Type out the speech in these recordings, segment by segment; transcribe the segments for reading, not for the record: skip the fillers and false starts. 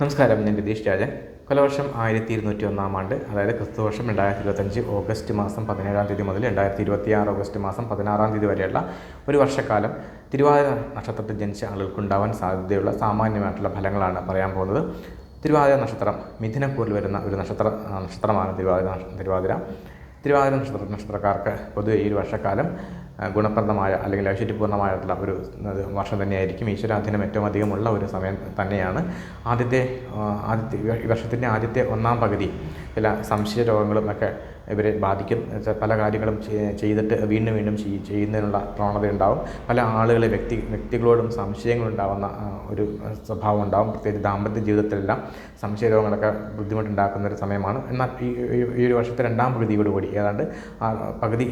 നമസ്കാരം, ഞാൻ രതീഷ് രാജൻ. കൊലവർഷം 1201 ആണ്ട്, അതായത് ക്രിസ്തുവർഷം 2025 ഓഗസ്റ്റ് മാസം 17 തീയതി മുതൽ 2026 ഓഗസ്റ്റ് മാസം 16 തീയതി വരെയുള്ള ഒരു വർഷക്കാലം തിരുവാതിര നക്ഷത്രത്തിൽ ജനിച്ച ആളുകൾക്കുണ്ടാവാൻ സാധ്യതയുള്ള സാമാന്യമായിട്ടുള്ള ഫലങ്ങളാണ് പറയാൻ പോകുന്നത്. തിരുവാതിര നക്ഷത്രം മിഥുനക്കൂറിൽ വരുന്ന ഒരു നക്ഷത്രമാണ് തിരുവാതിര നക്ഷത്രക്കാർക്ക് പൊതുവെ ഈ ഒരു വർഷക്കാലം ഗുണപ്രദമായ അല്ലെങ്കിൽ ഐശ്വര്യപൂർണ്ണമായിട്ടുള്ള ഒരു വർഷം തന്നെയായിരിക്കും. ഈശ്വരാധീനം ഏറ്റവും അധികമുള്ള ഒരു സമയം തന്നെയാണ്. ഈ വർഷത്തിൻ്റെ ആദ്യത്തെ ഒന്നാം പകുതി ചില സംശയ രോഗങ്ങളും ഒക്കെ ഇവരെ ബാധിക്കും. പല കാര്യങ്ങളും ചെയ്തിട്ട് വീണ്ടും ചെയ്യുന്നതിനുള്ള പ്രവണതയുണ്ടാവും. പല ആളുകളെ വ്യക്തികളോടും സംശയങ്ങളുണ്ടാകുന്ന ഒരു സ്വഭാവം ഉണ്ടാകും. പ്രത്യേകിച്ച് ദാമ്പത്യ ജീവിതത്തിലെല്ലാം സംശയ രോഗങ്ങളൊക്കെ ബുദ്ധിമുട്ടുണ്ടാക്കുന്ന ഒരു സമയമാണ്. എന്നാൽ ഈ ഒരു വർഷത്തെ രണ്ടാം പകുതിയോടുകൂടി ഏതാണ്ട് പകുതി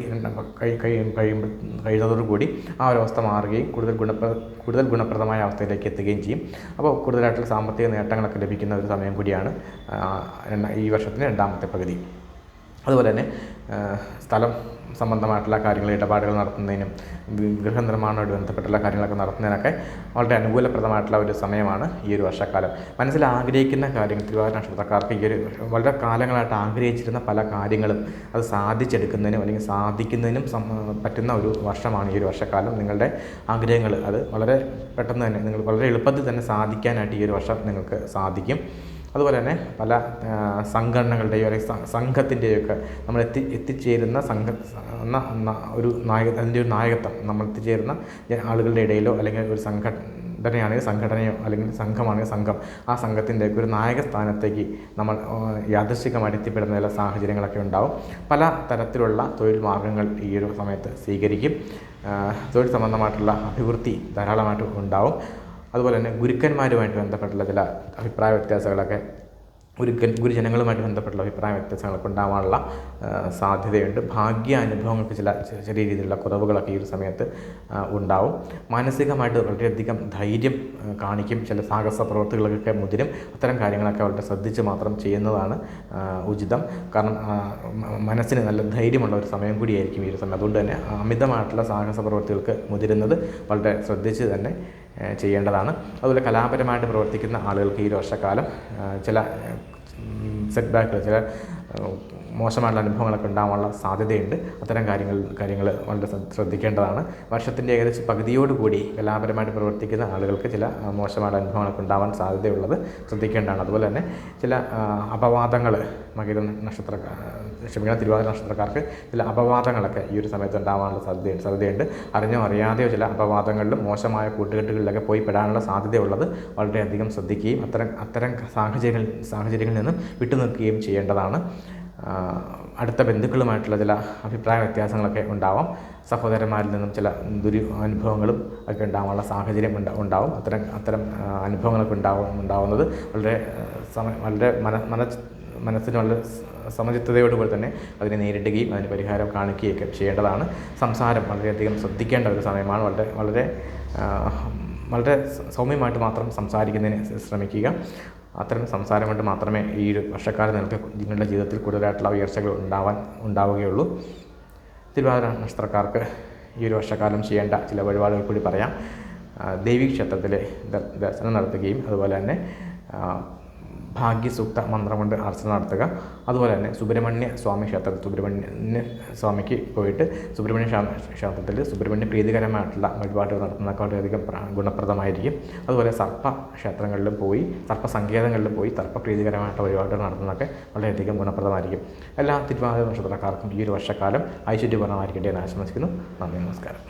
കഴിയുന്നതോടുകൂടി ആ ഒരു അവസ്ഥ മാറുകയും കൂടുതൽ ഗുണപ്രദമായ അവസ്ഥയിലേക്ക് എത്തുകയും ചെയ്യും. അപ്പോൾ കൂടുതലായിട്ടുള്ള സാമ്പത്തിക നേട്ടങ്ങളൊക്കെ ലഭിക്കുന്ന ഒരു സമയം കൂടിയാണ് ഈ വർഷത്തിൻ്റെ രണ്ടാമത്തെ പകുതി. അതുപോലെ തന്നെ സ്ഥലം സംബന്ധമായിട്ടുള്ള കാര്യങ്ങൾ, ഇടപാടുകൾ നടത്തുന്നതിനും ഗൃഹനിർമ്മാണവുമായിട്ട് ബന്ധപ്പെട്ടുള്ള കാര്യങ്ങളൊക്കെ നടത്തുന്നതിനൊക്കെ വളരെ അനുകൂലപ്രദമായിട്ടുള്ള ഒരു സമയമാണ് ഈ ഒരു വർഷക്കാലം. മനസ്സിൽ ആഗ്രഹിക്കുന്ന കാര്യങ്ങൾ തിരുവാതിര നക്ഷത്രക്കാർക്ക് ഈ ഒരു വളരെ കാലങ്ങളായിട്ട് ആഗ്രഹിച്ചിരുന്ന പല കാര്യങ്ങളും അത് സാധിച്ചെടുക്കുന്നതിനും അല്ലെങ്കിൽ സാധിക്കുന്നതിനും പറ്റുന്ന ഒരു വർഷമാണ് ഈ ഒരു വർഷക്കാലം. നിങ്ങളുടെ ആഗ്രഹങ്ങൾ അത് വളരെ പെട്ടെന്ന് തന്നെ നിങ്ങൾ വളരെ എളുപ്പത്തിൽ തന്നെ സാധിക്കാനായിട്ട് ഈ ഒരു വർഷം നിങ്ങൾക്ക് സാധിക്കും. അതുപോലെ തന്നെ പല സംഘടനകളുടെയോ അല്ലെങ്കിൽ സംഘത്തിൻ്റെയൊക്കെ നമ്മൾ എത്തിച്ചേരുന്ന അതിൻ്റെ ഒരു നായകത്വം നമ്മൾ എത്തിച്ചേരുന്ന ആളുകളുടെ ഇടയിലോ അല്ലെങ്കിൽ ഒരു സംഘടനയോ അല്ലെങ്കിൽ സംഘമാണെങ്കിൽ സംഘം, ആ സംഘത്തിൻ്റെയൊക്കെ ഒരു നായക സ്ഥാനത്തേക്ക് നമ്മൾ യാദൃശ്ചികമായിട്ട് എത്തിപ്പെടുന്ന ചില സാഹചര്യങ്ങളൊക്കെ ഉണ്ടാവും. പല തരത്തിലുള്ള തൊഴിൽ മാർഗ്ഗങ്ങൾ ഈ ഒരു സമയത്ത് സ്വീകരിക്കും. തൊഴിൽ സംബന്ധമായിട്ടുള്ള അഭിവൃദ്ധി ധാരാളമായിട്ട് ഉണ്ടാവും. അതുപോലെ തന്നെ ഗുരുക്കന്മാരുമായിട്ട് ബന്ധപ്പെട്ടുള്ള ചില അഭിപ്രായ വ്യത്യാസങ്ങളൊക്കെ ഗുരുജനങ്ങളുമായിട്ട് ബന്ധപ്പെട്ടുള്ള അഭിപ്രായ വ്യത്യാസങ്ങളൊക്കെ ഉണ്ടാകാനുള്ള സാധ്യതയുണ്ട്. ഭാഗ്യാനുഭവങ്ങൾക്ക് ചെറിയ രീതിയിലുള്ള കുറവുകളൊക്കെ ഈ ഒരു സമയത്ത് ഉണ്ടാവും. മാനസികമായിട്ട് വളരെയധികം ധൈര്യം കാണിക്കും. ചില സാഹസ പ്രവൃത്തികളൊക്കെ മുതിരും. അത്തരം കാര്യങ്ങളൊക്കെ വളരെ ശ്രദ്ധിച്ച് മാത്രം ചെയ്യുന്നതാണ് ഉചിതം. കാരണം മനസ്സിന് നല്ല ധൈര്യമുള്ള ഒരു സമയം കൂടിയായിരിക്കും ഈ ഒരു സമയം. അതുകൊണ്ട് തന്നെ അമിതമായിട്ടുള്ള സാഹസ പ്രവൃത്തികൾക്ക് മുതിരുന്നത് വളരെ ശ്രദ്ധിച്ച് തന്നെ ചെയ്യേണ്ടതാണ്. അതുപോലെ കലാപരമായിട്ട് പ്രവർത്തിക്കുന്ന ആളുകൾക്ക് ഈ ഒരു വർഷക്കാലം ചില സെറ്റ് ബാക്കുകൾ, ചില മോശമായിട്ടുള്ള അനുഭവങ്ങളൊക്കെ ഉണ്ടാകാനുള്ള സാധ്യതയുണ്ട്. അത്തരം കാര്യങ്ങൾ വളരെ ശ്രദ്ധിക്കേണ്ടതാണ്. വർഷത്തിൻ്റെ ഏകദേശം പകുതിയോടുകൂടി കലാപരമായിട്ട് പ്രവർത്തിക്കുന്ന ആളുകൾക്ക് ചില മോശമായിട്ടുള്ള അനുഭവങ്ങളൊക്കെ ഉണ്ടാവാൻ സാധ്യതയുള്ളത് ശ്രദ്ധിക്കേണ്ടതാണ്. അതുപോലെ തന്നെ ചില അപവാദങ്ങൾ തിരുവാതിര നക്ഷത്രക്കാർക്ക് ചില അപവാദങ്ങളൊക്കെ ഈ ഒരു സമയത്ത് ഉണ്ടാകാനുള്ള സാധ്യതയുണ്ട്. അറിഞ്ഞോ അറിയാതെയോ ചില അപവാദങ്ങളിലും മോശമായ കൂട്ടുകെട്ടുകളിലൊക്കെ പോയി പെടാനുള്ള സാധ്യതയുള്ളത് വളരെയധികം ശ്രദ്ധിക്കുകയും അത്തരം സാഹചര്യങ്ങളിൽ നിന്നും വിട്ടുനിൽക്കുകയും ചെയ്യേണ്ടതാണ്. അടുത്ത ബന്ധുക്കളുമായിട്ടുള്ള ചില അഭിപ്രായ വ്യത്യാസങ്ങളൊക്കെ ഉണ്ടാവാം. സഹോദരന്മാരിൽ നിന്നും ചില അനുഭവങ്ങളും ഒക്കെ ഉണ്ടാവാനുള്ള സാഹചര്യം ഉണ്ടാവും. അത്തരം അനുഭവങ്ങളൊക്കെ ഉണ്ടാവുന്നത് വളരെ മനസ്സിന് വളരെ സമചിത്തതയോടുകൂടി തന്നെ അതിനെ നേരിടുകയും അതിന് പരിഹാരം കാണിക്കുകയൊക്കെ ചെയ്യേണ്ടതാണ്. സംസാരം വളരെയധികം ശ്രദ്ധിക്കേണ്ട ഒരു സമയമാണ്. വളരെ സൗമ്യമായിട്ട് മാത്രം സംസാരിക്കുന്നതിന് ശ്രമിക്കുക. അത്തരം സംസാരം കൊണ്ട് മാത്രമേ ഈ ഒരു വർഷക്കാലം നിങ്ങളുടെ ജീവിതത്തിൽ കൂടുതലായിട്ടുള്ള ഉയർച്ചകൾ ഉണ്ടാവുകയുള്ളൂ. തിരുവാതിര നക്ഷത്രക്കാർക്ക് ഈ ഒരു വർഷക്കാലം ചെയ്യേണ്ട ചില വഴിപാടുകൾ കൂടി പറയാം. ദേവീക്ഷേത്രത്തിൽ ദർശനം നടത്തുകയും അതുപോലെ തന്നെ ഭാഗ്യസൂക്ത മന്ത്രം കൊണ്ട് അർച്ചന നടത്തുക. അതുപോലെ തന്നെ സുബ്രഹ്മണ്യ സ്വാമിക്ക് പോയിട്ട് ക്ഷേത്രത്തിൽ സുബ്രഹ്മണ്യ പ്രീതികരമായിട്ടുള്ള വഴിപാടുകൾ നടത്തുന്നതൊക്കെ വളരെയധികം ഗുണപ്രദമായിരിക്കും. അതുപോലെ സർപ്പ സങ്കേതങ്ങളിലും പോയി പ്രീതികരമായിട്ടുള്ള വഴിപാടുകൾ നടത്തുന്നതൊക്കെ വളരെയധികം ഗുണപ്രദമായിരിക്കും. എല്ലാ തിരുവാതിര നക്ഷത്രക്കാർക്കും ഈ ഒരു വർഷക്കാലം ഐശ്വര്യപൂർണ്ണമായിരിക്കട്ടെ എന്ന് ആശംസിക്കുന്നു. നന്ദി, നമസ്കാരം.